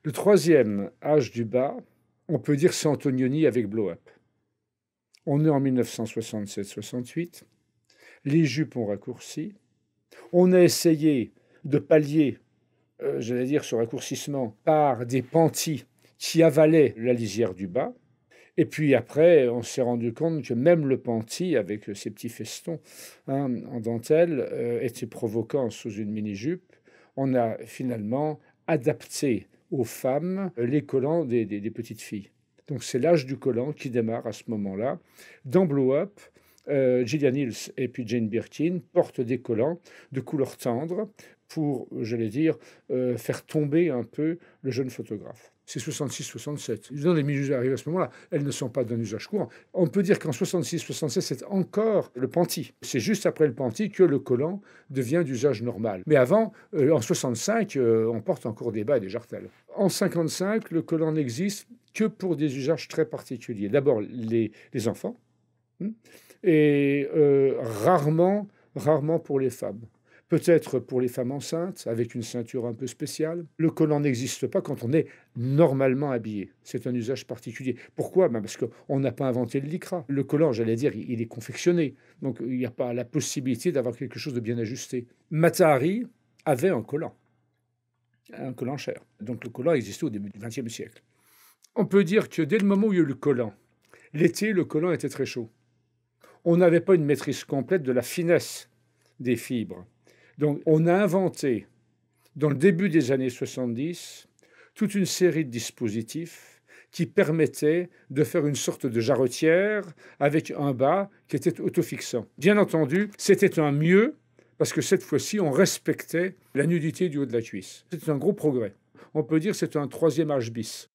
Le troisième âge du bas, on peut dire c'est Antonioni avec Blow Up. On est en 1967-68, les jupes ont raccourci, on a essayé de pallier, j'allais dire, ce raccourcissement par des panties qui avalaient la lisière du bas. Et puis après, on s'est rendu compte que même le panty, avec ses petits festons en dentelle, était provoquant sous une mini-jupe. On a finalement adapté aux femmes les collants des petites filles. Donc c'est l'âge du collant qui démarre à ce moment-là. Dans Blow Up, Gillian Hills et puis Jane Birkin portent des collants de couleur tendre pour, j'allais dire, faire tomber un peu le jeune photographe. C'est 66-67. Les mini-jupes arrivent à ce moment-là. Elles ne sont pas d'un usage courant. On peut dire qu'en 66-67, c'est encore le panty. C'est juste après le panty que le collant devient d'usage normal. Mais avant, en 65, on porte encore des bas et des jartelles. En 55, le collant n'existe que pour des usages très particuliers. D'abord, les enfants, et rarement pour les femmes. Peut-être pour les femmes enceintes, avec une ceinture un peu spéciale. Le collant n'existe pas quand on est normalement habillé. C'est un usage particulier. Pourquoi? Parce qu'on n'a pas inventé le lycra. Le collant, j'allais dire, il est confectionné. Donc il n'y a pas la possibilité d'avoir quelque chose de bien ajusté. Mata Hari avait un collant cher. Donc le collant existait au début du XXe siècle. On peut dire que dès le moment où il y a eu le collant, l'été, le collant était très chaud. On n'avait pas une maîtrise complète de la finesse des fibres. Donc, on a inventé, dans le début des années 70, toute une série de dispositifs qui permettaient de faire une sorte de jarretière avec un bas qui était autofixant. Bien entendu, c'était un mieux, parce que cette fois-ci, on respectait la nudité du haut de la cuisse. C'était un gros progrès. On peut dire que c'est un troisième âge bis.